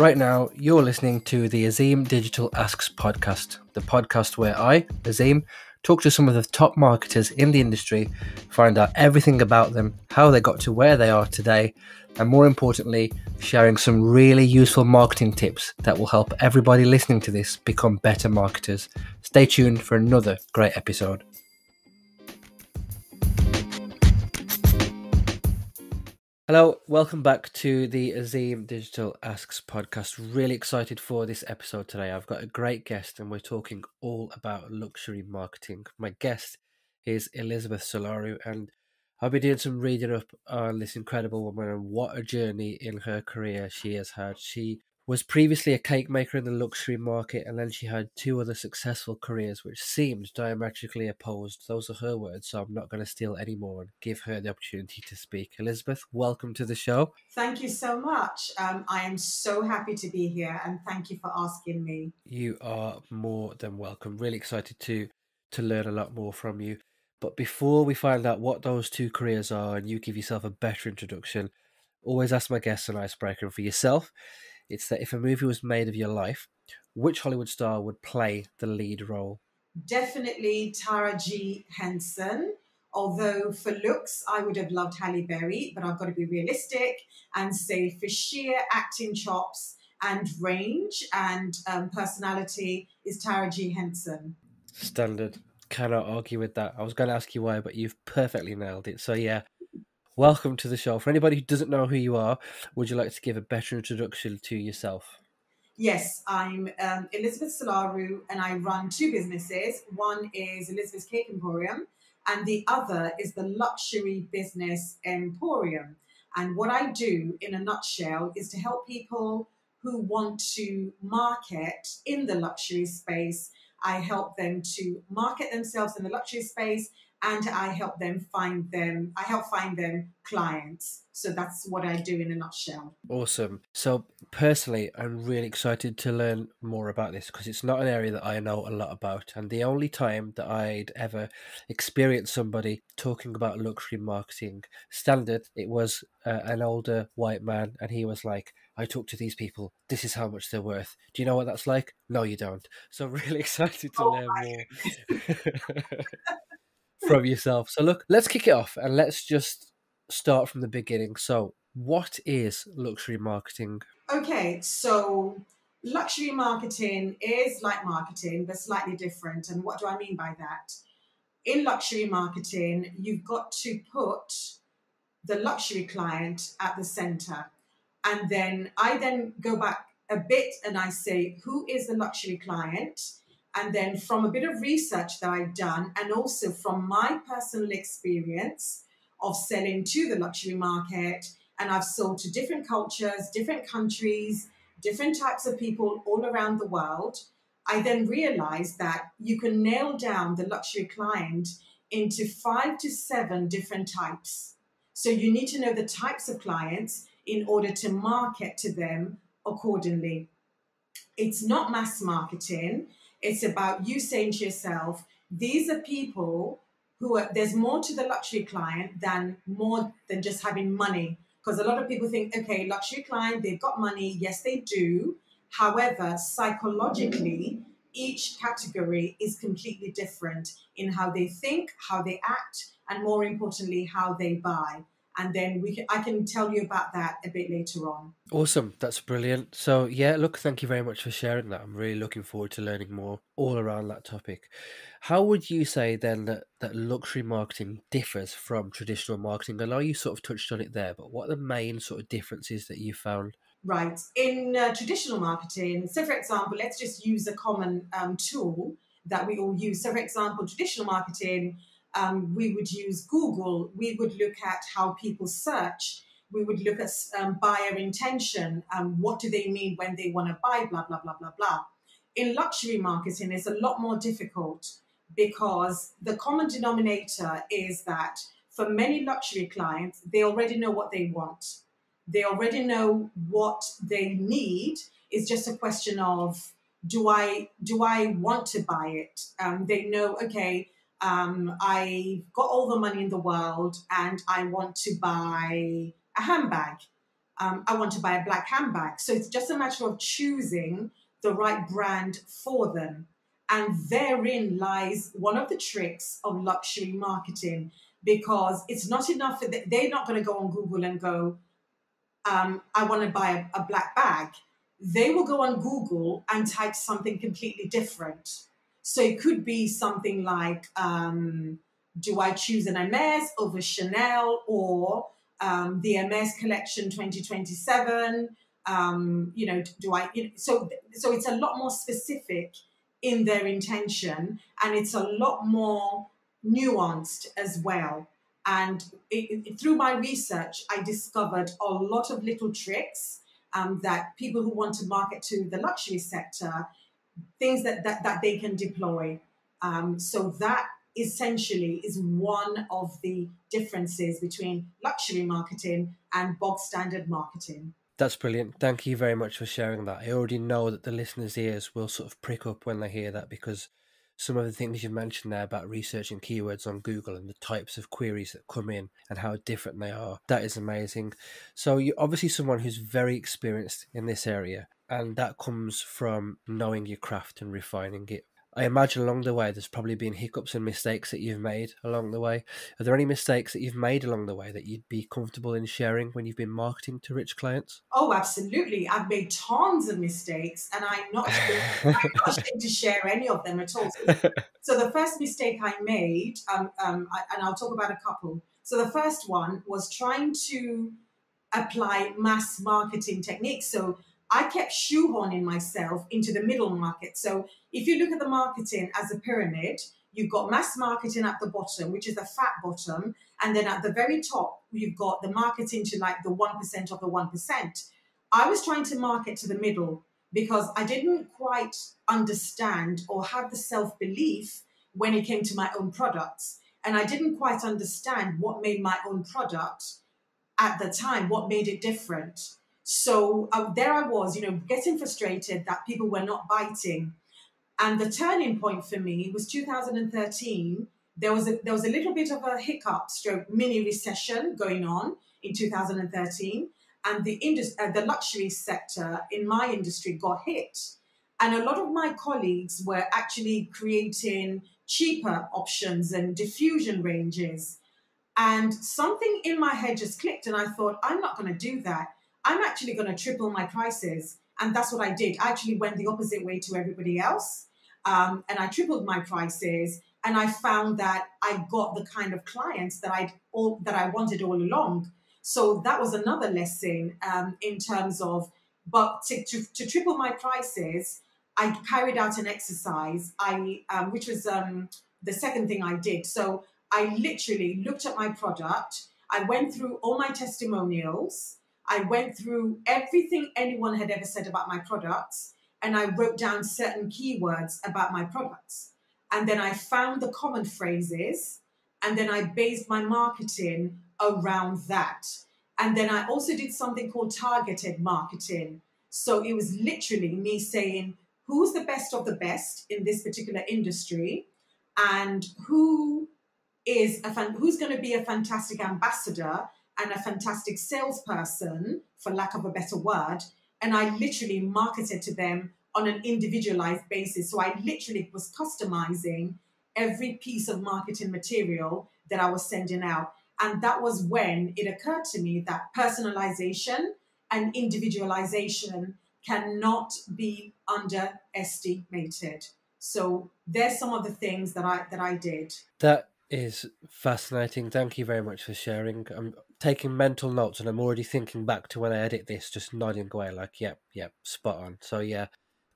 Right now, you're listening to the Azim Digital Asks podcast, the podcast where I, Azim, talk to some of the top marketers in the industry, find out everything about them, how they got to where they are today, and more importantly, sharing some really useful marketing tips that will help everybody listening to this become better marketers. Stay tuned for another great episode. Hello, welcome back to the Azim Digital Asks podcast. Really excited for this episode today. I've got a great guest and we're talking all about luxury marketing. My guest is Elizabeth Solaru, and I've been doing some reading up on this incredible woman and what a journey in her career she has had. She was previously a cake maker in the luxury market, and then she had two other successful careers which seemed diametrically opposed. Those are her words, so I'm not going to steal any more and give her the opportunity to speak. Elizabeth, welcome to the show. Thank you so much. I am so happy to be here, and thank you for asking me. You are more than welcome. Really excited to learn a lot more from you. But before we find out what those two careers are and you give yourself a better introduction, always ask my guests an icebreaker. And for yourself, it's that if a movie was made of your life, which Hollywood star would play the lead role? Definitely Tara G. Henson. Although for looks, I would have loved Halle Berry, but I've got to be realistic and say for sheer acting chops and range and personality is Tara G. Henson. Standard. Cannot argue with that. I was going to ask you why, but you've perfectly nailed it. So yeah, welcome to the show. For anybody who doesn't know who you are, would you like to give a better introduction to yourself? Yes, I'm Elizabeth Solaru, and I run two businesses. One is Elizabeth's Cake Emporium, and the other is the Luxury Business Emporium. And what I do, in a nutshell, is to help people who want to market in the luxury space. I help them to market themselves in the luxury space, and I help find them clients. So that's what I do in a nutshell. Awesome. So personally, I'm really excited to learn more about this because it's not an area that I know a lot about. And the only time that I'd ever experienced somebody talking about luxury marketing standard, it was an older white man. And he was like, I talk to these people. This is how much they're worth. Do you know what that's like? No, you don't. So I'm really excited to learn more from yourself. So look, let's kick it off and let's just start from the beginning. So what is luxury marketing? Okay, so luxury marketing is like marketing, but slightly different. And what do I mean by that? In luxury marketing, you've got to put the luxury client at the center. And then I go back a bit and I say, who is the luxury client? And then from a bit of research that I've done, and also from my personal experience of selling to the luxury market, and I've sold to different cultures, different countries, different types of people all around the world, I then realized that you can nail down the luxury client into 5 to 7 different types. So you need to know the types of clients in order to market to them accordingly. It's not mass marketing. It's about you saying to yourself, these are people there's more to the luxury client than more than just having money. Because a lot of people think, okay, luxury client, they've got money. Yes, they do. However, psychologically, each category is completely different in how they think, how they act, and more importantly, how they buy. And then I can tell you about that a bit later on. Awesome. That's brilliant. So yeah, look, thank you very much for sharing that. I'm really looking forward to learning more all around that topic. How would you say then that luxury marketing differs from traditional marketing? I know you sort of touched on it there, but what are the main sort of differences that you found? Right. In traditional marketing, so for example, let's just use a common tool that we all use. So for example, traditional marketing, we would use Google. We would look at how people search. We would look at buyer intention. What do they mean when they want to buy, blah, blah, blah, blah, blah. In luxury marketing, it's a lot more difficult because the common denominator is that for many luxury clients, they already know what they want. They already know what they need. It's just a question of, do I want to buy it? They know, okay, I've got all the money in the world and I want to buy a handbag. I want to buy a black handbag. So it's just a matter of choosing the right brand for them. And therein lies one of the tricks of luxury marketing, because it's not enough for they're not going to go on Google and go, I want to buy a black bag. They will go on Google and type something completely different. So it could be something like, do I choose an Hermes over Chanel, or the Hermes collection 2027? Do I? So it's a lot more specific in their intention, and it's a lot more nuanced as well. And through my research, I discovered a lot of little tricks that people who want to market to the luxury sector, things that they can deploy. So that essentially is one of the differences between luxury marketing and bog standard marketing. That's brilliant. Thank you very much for sharing that. I already know that the listeners' ears will sort of prick up when they hear that, because some of the things you've mentioned there about researching keywords on Google and the types of queries that come in and how different they are, that is amazing. So you're obviously someone who's very experienced in this area, and that comes from knowing your craft and refining it. I imagine along the way there's probably been hiccups and mistakes that you've made along the way. Are there any mistakes that you've made along the way that you'd be comfortable in sharing when you've been marketing to rich clients? Oh, absolutely. I've made tons of mistakes, and I'm not ashamed to share any of them at all. So the first mistake I made, and I'll talk about a couple. So the first one was trying to apply mass marketing techniques. So I kept shoehorning myself into the middle market. So if you look at the marketing as a pyramid, you've got mass marketing at the bottom, which is the fat bottom. And then at the very top, you've got the marketing to like the 1% of the 1%. I was trying to market to the middle because I didn't quite understand or have the self belief when it came to my own products. And I didn't quite understand what made my own product at the time, what made it different. So there I was, getting frustrated that people were not biting. And the turning point for me was 2013. There was a little bit of a hiccup, stroke mini recession going on in 2013, and the luxury sector in my industry got hit. And a lot of my colleagues were actually creating cheaper options and diffusion ranges, and something in my head just clicked, and I thought, I'm not going to do that. I'm actually going to triple my prices. And that's what I did. I actually went the opposite way to everybody else. And I tripled my prices. And I found that I got the kind of clients that I wanted all along. So that was another lesson in terms of, but to triple my prices, I carried out an exercise, which was the second thing I did. So I literally looked at my product. I went through all my testimonials. I went through everything anyone had ever said about my products, and I wrote down certain keywords about my products. And then I found the common phrases, and then I based my marketing around that. And then I also did something called targeted marketing. So it was literally me saying, who's the best of the best in this particular industry, and who's going to be a fantastic ambassador and a fantastic salesperson, for lack of a better word. And I literally marketed to them on an individualized basis. So I literally was customizing every piece of marketing material that I was sending out. And that was when it occurred to me that personalization and individualization cannot be underestimated. So there's some of the things that I did. That is fascinating. Thank you very much for sharing. I'm taking mental notes, and I'm already thinking back to when I edit this, just nodding away like, yep, spot on. So yeah,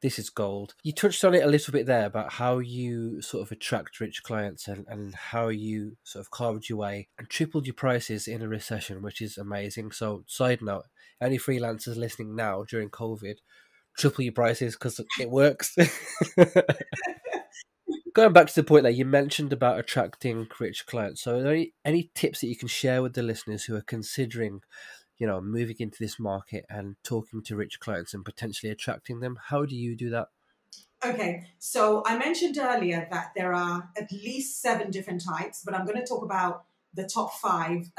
this is gold. You touched on it a little bit there about how you sort of attract rich clients, and how you sort of carved your way and tripled your prices in a recession, which is amazing. So side note, any freelancers listening now during COVID, triple your prices because it works. Going back to the point that you mentioned about attracting rich clients, so are there any tips that you can share with the listeners who are considering, moving into this market and talking to rich clients and potentially attracting them? How do you do that? Okay, so I mentioned earlier that there are at least 7 different types, but I'm going to talk about the top 5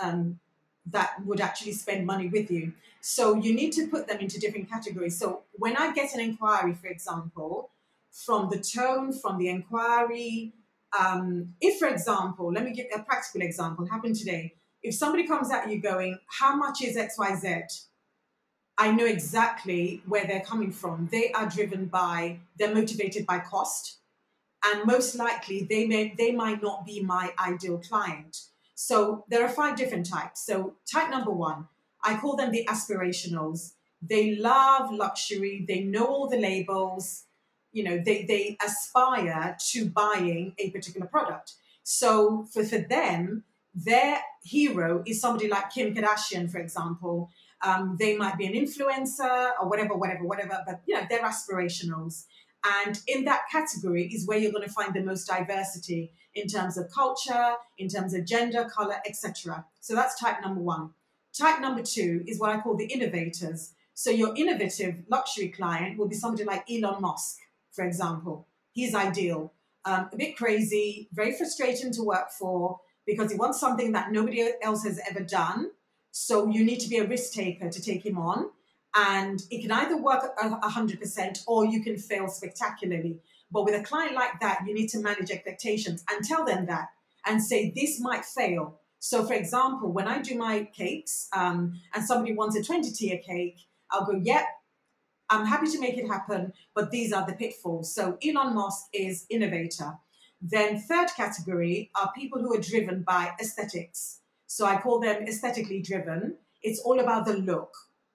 that would actually spend money with you. So you need to put them into different categories. So when I get an inquiry, for example, from the tone, from the inquiry, if, for example, let me give a practical example, happened today. If somebody comes at you going, how much is XYZ? I know exactly where they're coming from. They're motivated by cost, and most likely they might not be my ideal client. So there are 5 different types. So type number 1, I call them the aspirationals. They love luxury, they know all the labels, they aspire to buying a particular product. So for them, their hero is somebody like Kim Kardashian, for example. They might be an influencer or whatever, but they're aspirationals. And in that category is where you're going to find the most diversity in terms of culture, in terms of gender, color, etc. So that's type number 1. Type number 2 is what I call the innovators. So your innovative luxury client will be somebody like Elon Musk, for example. He's ideal. A bit crazy, very frustrating to work for because he wants something that nobody else has ever done. So you need to be a risk taker to take him on, and it can either work 100% or you can fail spectacularly. But with a client like that, you need to manage expectations and tell them that and say, this might fail. So, for example, when I do my cakes and somebody wants a 20-tier cake, I'll go, yep, I'm happy to make it happen, but these are the pitfalls. So, Elon Musk is innovator. Then, third category are people who are driven by aesthetics. So, I call them aesthetically driven. It's all about the look.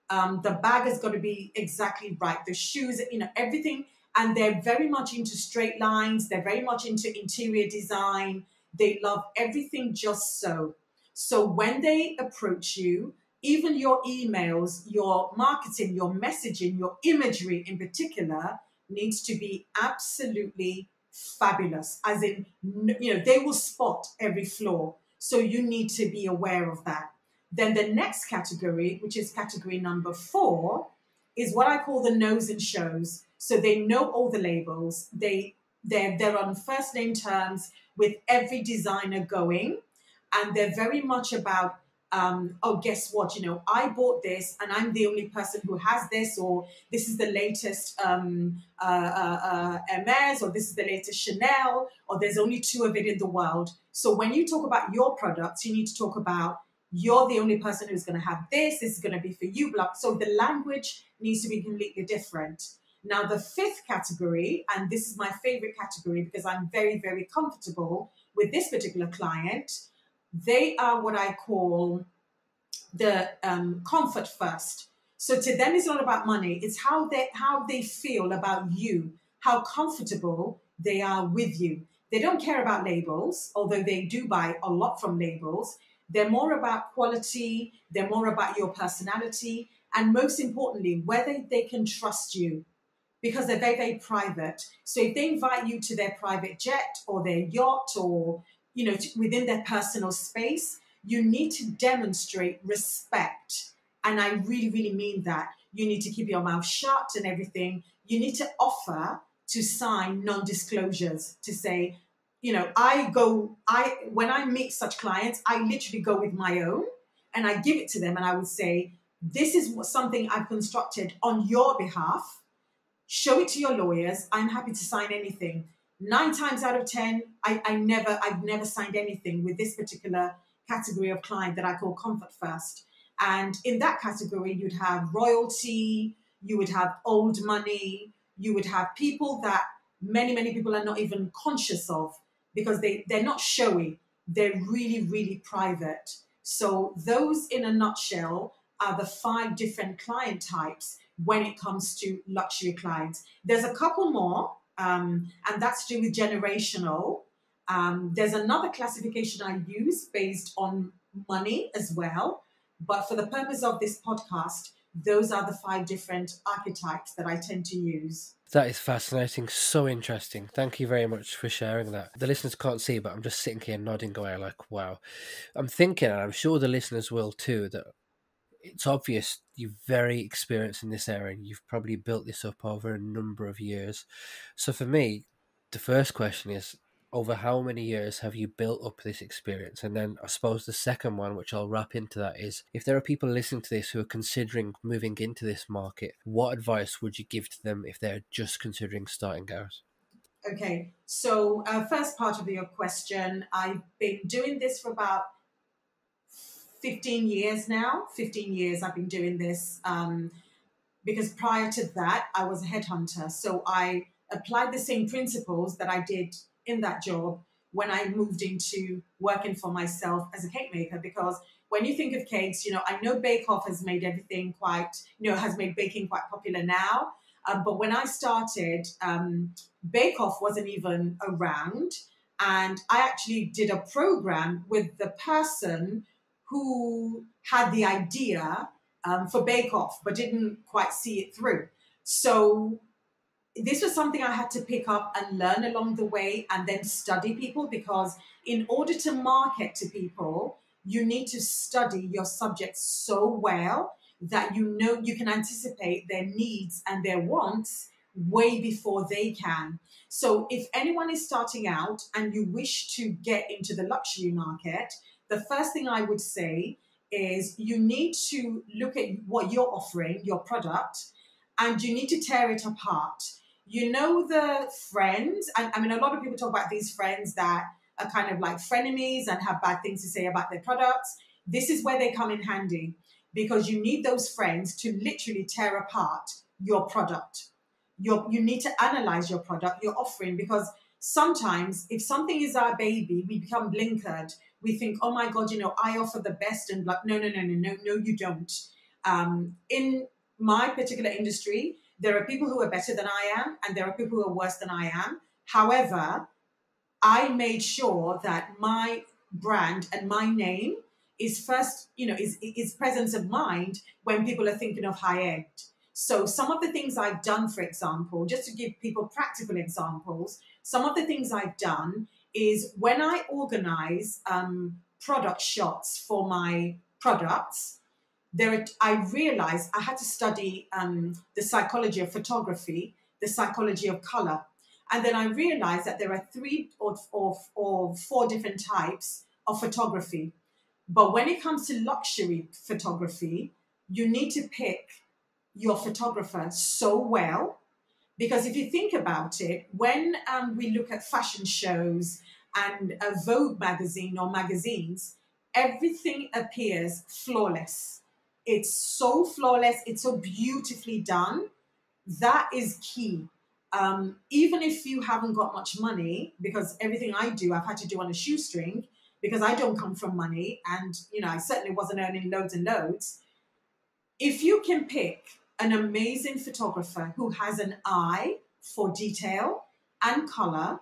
The bag has got to be exactly right. The shoes, everything. And they're very much into straight lines. They're very much into interior design. They love everything just so. So when they approach you, even your emails, your marketing, your messaging, your imagery in particular needs to be absolutely fabulous. As in, they will spot every flaw. So you need to be aware of that. Then the next category, which is category number 4, is what I call the knows and shows. So they know all the labels. They're on first name terms with every designer going, and they're very much about oh, guess what? I bought this, and I'm the only person who has this, or this is the latest Hermes, or this is the latest Chanel, or there's only 2 of it in the world. So when you talk about your products, you need to talk about you're the only person who's going to have this. This is going to be for you. Blah. So the language needs to be completely different. Now, the 5th category, and this is my favorite category because I'm very, very comfortable with this particular client, they are what I call the comfort first. So to them, it's not about money. It's how they feel about you, how comfortable they are with you. They don't care about labels, although they do buy a lot from labels. They're more about quality. They're more about your personality. And most importantly, whether they can trust you, because they're very, very private. So if they invite you to their private jet or their yacht or, within their personal space, you need to demonstrate respect. And I really, really mean that. You need to keep your mouth shut and everything. You need to offer to sign non-disclosures to say, when I meet such clients, I literally go with my own and I give it to them and I would say, this is something I've constructed on your behalf. Show it to your lawyers. I'm happy to sign anything. 9 times out of 10, I've never signed anything with this particular category of client that I call comfort first. And in that category, you'd have royalty, you would have old money, you would have people that many, many people are not even conscious of because they're not showy. They're really, really private. So those in a nutshell are the 5 different client types when it comes to luxury clients. There's a couple more, and that's to do with generational. There's another classification I use based on money as well. But for the purpose of this podcast, those are the 5 different archetypes that I tend to use. That is fascinating. So interesting. Thank you very much for sharing that. The listeners can't see, but I'm just sitting here nodding away like, wow. I'm thinking, and I'm sure the listeners will too, that it's obvious you're very experienced in this area and you've probably built this up over a number of years. So for me, the first question is, over how many years have you built up this experience? And then I suppose the second one, which I'll wrap into that, is if there are people listening to this who are considering moving into this market, what advice would you give to them if they're just considering starting out? Okay, so first part of your question, I've been doing this for about 15 years now. 15 years I've been doing this. Because prior to that, I was a headhunter. So I applied the same principles that I did in that job when I moved into working for myself as a cake maker. Because when you think of cakes, I know Bake Off has made everything quite, has made baking quite popular now. But when I started, Bake Off wasn't even around. And I actually did a program with the person who had the idea for Bake Off, but didn't quite see it through. So this was something I had to pick up and learn along the way and then study people, because in order to market to people, you need to study your subject so well that you can anticipate their needs and their wants way before they can. So if anyone is starting out and you wish to get into the luxury market, the first thing I would say is you need to look at what you're offering, your product, and you need to tear it apart. The friends, and I mean, a lot of people talk about these friends that are kind of like frenemies and have bad things to say about their products. This is where they come in handy, because you need those friends to literally tear apart your product. You need to analyze your product, your offering, because sometimes if something is our baby, we become blinkered. We think, oh my God, I offer the best, and like, no, you don't. In my particular industry, there are people who are better than I am, and there are people who are worse than I am. However, I made sure that my brand and my name is first, is presence of mind when people are thinking of high end. So some of the things I've done, for example, just to give people practical examples, some of the things I've done is when I organize product shots for my products, I realized I had to study the psychology of photography, the psychology of color. And then I realized that there are 3 or 4 different types of photography. But when it comes to luxury photography, you need to pick your photographer so well, because if you think about it, when we look at fashion shows and a Vogue magazine or magazines, everything appears flawless. It's so flawless. It's so beautifully done. That is key. Even if you haven't got much money, because everything I do, I've had to do on a shoestring, because I don't come from money, and I certainly wasn't earning loads and loads. If you can pick an amazing photographer who has an eye for detail and color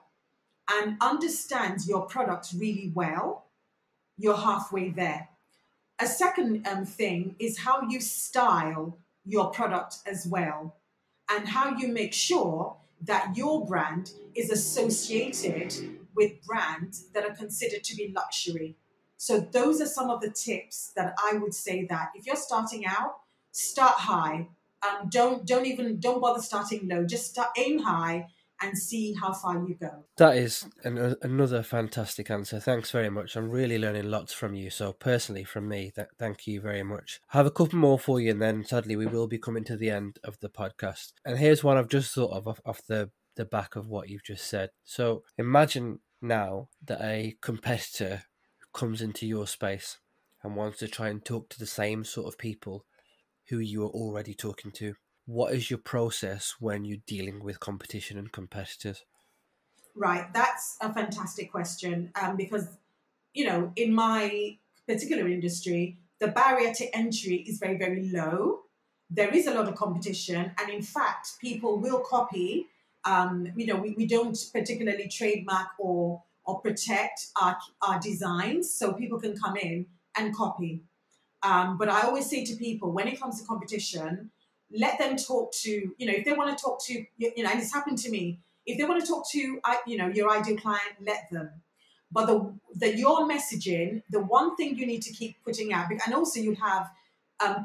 and understands your product really well, you're halfway there. A second thing is how you style your product as well, and how you make sure that your brand is associated with brands that are considered to be luxury. So those are some of the tips that I would say, that if you're starting out, start high. Don't bother starting low. Just aim high and see how far you go. That is another fantastic answer. Thanks very much. I'm really learning lots from you. So personally, from me, thank you very much. I have a couple more for you, and then sadly we will be coming to the end of the podcast. And here's one I've just thought of off the back of what you've just said. So imagine now that a competitor comes into your space and wants to try and talk to the same sort of people who you are already talking to. What is your process when you're dealing with competition and competitors? Right, that's a fantastic question, because, in my particular industry, the barrier to entry is very, very low. There is a lot of competition, and in fact, people will copy. We don't particularly trademark or protect our designs, so people can come in and copy. But I always say to people, when it comes to competition, let them talk to, if they want to talk to, and it's happened to me, if they want to talk to, your ideal client, let them. But your messaging, the one thing you need to keep putting out, and also you have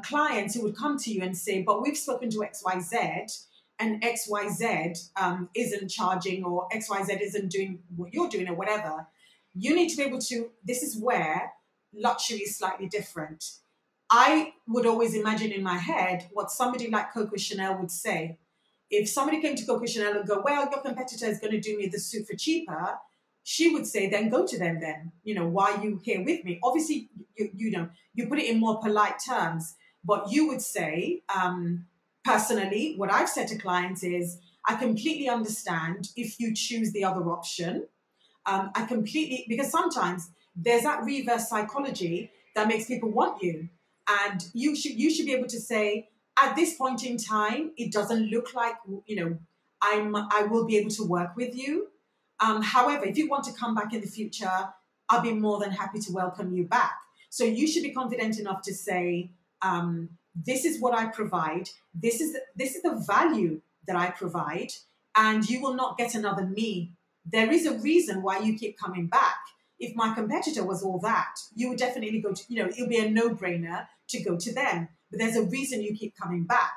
clients who would come to you and say, but we've spoken to XYZ, and XYZ isn't charging, or XYZ isn't doing what you're doing, or whatever. You need to be able to, this is where luxury is slightly different. I would always imagine in my head what somebody like Coco Chanel would say. If somebody came to Coco Chanel and go, well, your competitor is going to do me the suit for cheaper, she would say, then go to them then. Why are you here with me? Obviously, you put it in more polite terms, but you would say, personally, what I've said to clients is, I completely understand if you choose the other option. I completely, because sometimes there's that reverse psychology that makes people want you. And you should be able to say, at this point in time, it doesn't look like, I will be able to work with you. However, if you want to come back in the future, I'll be more than happy to welcome you back. So you should be confident enough to say, this is what I provide. This is the value that I provide, and you will not get another me. There is a reason why you keep coming back. If my competitor was all that, you would definitely go to, it would be a no-brainer to go to them. But there's a reason you keep coming back.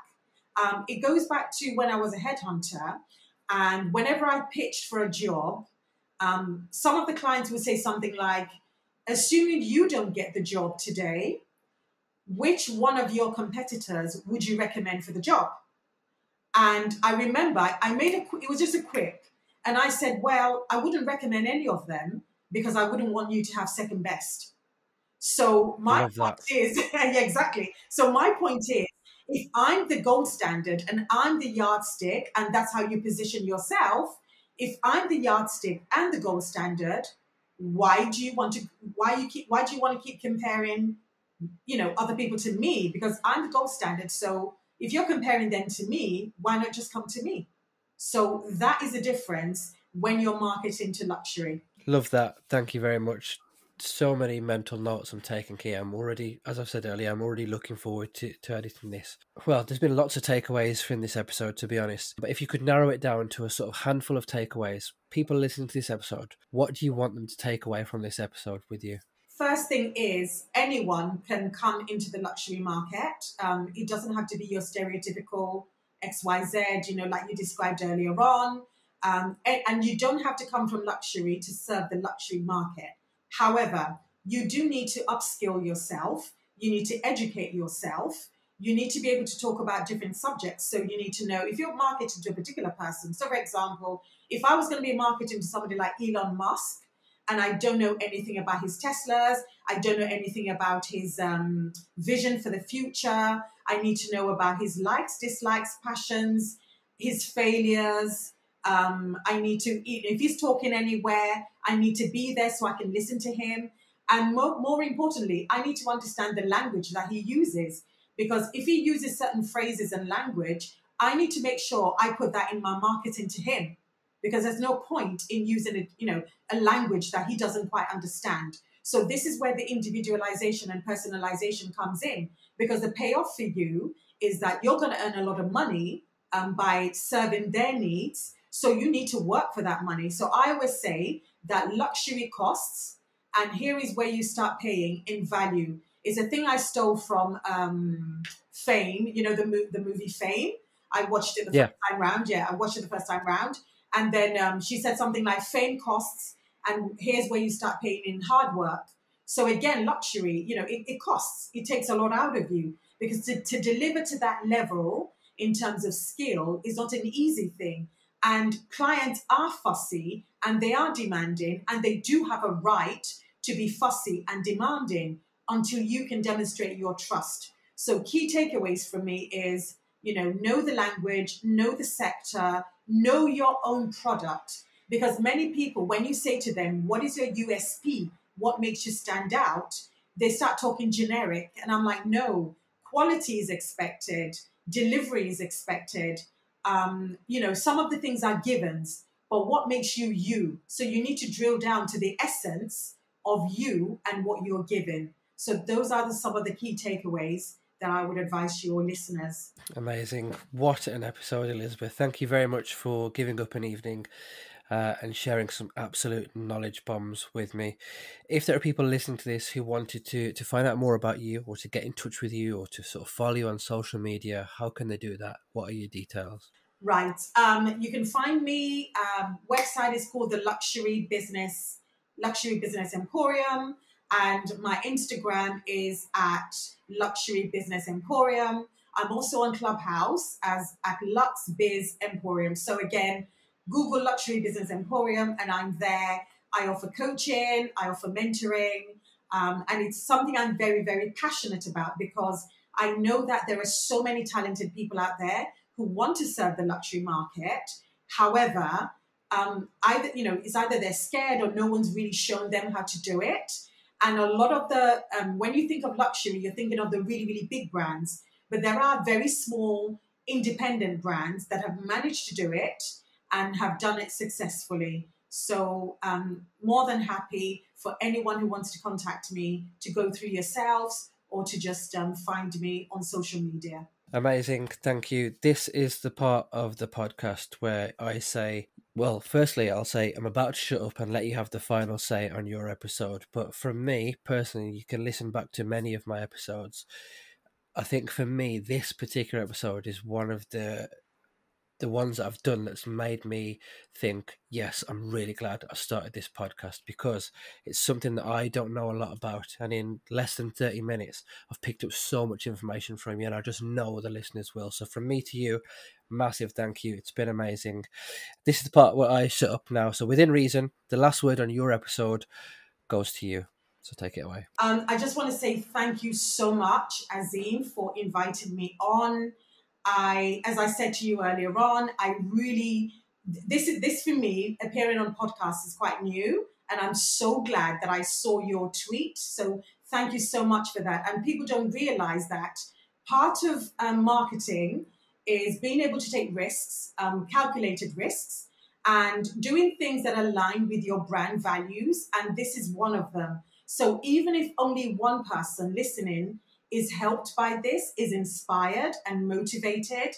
It goes back to when I was a headhunter, and whenever I pitched for a job, some of the clients would say something like, assuming you don't get the job today, which one of your competitors would you recommend for the job? And I remember I made it was just a quip. And I said, well, I wouldn't recommend any of them because I wouldn't want you to have second best. So my Love point that. is, yeah, exactly. So my point is, if I'm the gold standard and I'm the yardstick, and that's how you position yourself, if I'm the yardstick and the gold standard, why do you want to keep comparing, other people to me? Because I'm the gold standard. So if you're comparing them to me, why not just come to me? So that is the difference when you're marketing to luxury. Love that. Thank you very much. So many mental notes I'm taking here. I'm already, as I've said earlier, I'm already looking forward to editing this. Well, there's been lots of takeaways from this episode, to be honest. But if you could narrow it down to a sort of handful of takeaways, people listening to this episode, what do you want them to take away from this episode with you? First thing is, anyone can come into the luxury market. It doesn't have to be your stereotypical XYZ, like you described earlier on. And you don't have to come from luxury to serve the luxury market. However, you do need to upskill yourself. You need to educate yourself. You need to be able to talk about different subjects. So you need to know if you're marketing to a particular person. So, for example, if I was going to be marketing to somebody like Elon Musk, and I don't know anything about his Teslas, I don't know anything about his vision for the future. I need to know about his likes, dislikes, passions, his failures. I need to, if he's talking anywhere, I need to be there so I can listen to him. And more importantly, I need to understand the language that he uses. Because if he uses certain phrases and language, I need to make sure I put that in my marketing to him. Because there's no point in using a language that he doesn't quite understand. So this is where the individualization and personalization comes in, because the payoff for you is that you're going to earn a lot of money by serving their needs. So you need to work for that money. So I always say that luxury costs, and here is where you start paying in value. It's a thing I stole from Fame, the movie Fame. I watched it the Yeah. first time round. Yeah, I watched it the first time round. And then she said something like fame costs, and here's where you start paying in hard work. So again, luxury, it costs. It takes a lot out of you, because to deliver to that level in terms of skill is not an easy thing. And clients are fussy and they are demanding, and they do have a right to be fussy and demanding until you can demonstrate your trust. So key takeaways for me is, know the language, know the sector, know your own product. Because many people, when you say to them, what is your USP? What makes you stand out? They start talking generic. And I'm like, no, quality is expected. Delivery is expected. Some of the things are givens, but what makes you you? So you need to drill down to the essence of you and what you're giving. So those are some of the key takeaways that I would advise your listeners. Amazing. What an episode, Elizabeth. Thank you very much for giving up an evening and sharing some absolute knowledge bombs with me. If there are people listening to this who wanted to find out more about you, or to get in touch with you, or to sort of follow you on social media, how can they do that? What are your details? Right. You can find me. Website is called the Luxury Business Emporium, and my Instagram is at Luxury Business Emporium. I'm also on Clubhouse as at Lux Biz Emporium. So again, Google Luxury Business Emporium, and I'm there. I offer coaching, I offer mentoring, and it's something I'm very, very passionate about because I know that there are so many talented people out there who want to serve the luxury market. However, it's either they're scared or no one's really shown them how to do it. And a lot of the when you think of luxury, you're thinking of the really, really big brands, but there are very small independent brands that have managed to do it and have done it successfully. So more than happy for anyone who wants to contact me to go through yourselves or to just find me on social media. Amazing. Thank you. This is the part of the podcast where I say, well, firstly, I'll say I'm about to shut up and let you have the final say on your episode. But from me personally, you can listen back to many of my episodes. I think for me, this particular episode is one of the ones that I've done that's made me think, yes, I'm really glad I started this podcast because it's something that I don't know a lot about. And in less than 30 minutes, I've picked up so much information from you, and I just know the listeners will. So from me to you, massive thank you. It's been amazing. This is the part where I shut up now. So within reason, the last word on your episode goes to you. So take it away. I just want to say thank you so much, Azim, for inviting me on. As I said to you earlier on, I really, this for me, appearing on podcasts is quite new. And I'm so glad that I saw your tweet. So thank you so much for that. And people don't realize that part of marketing is being able to take risks, calculated risks, and doing things that align with your brand values. And this is one of them. So even if only one person listening is helped by this, is inspired and motivated,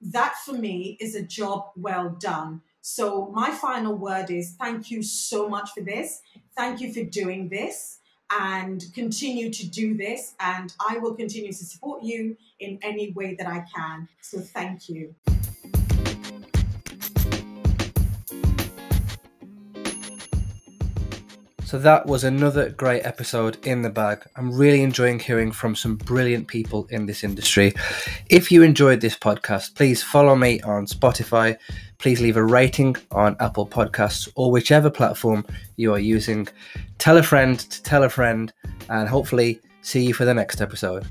that for me is a job well done. So my final word is thank you so much for this. Thank you for doing this and continue to do this. And I will continue to support you in any way that I can. So thank you. So that was another great episode in the bag. I'm really enjoying hearing from some brilliant people in this industry. If you enjoyed this podcast, please follow me on Spotify. Please leave a rating on Apple Podcasts or whichever platform you are using. Tell a friend to tell a friend, and hopefully see you for the next episode.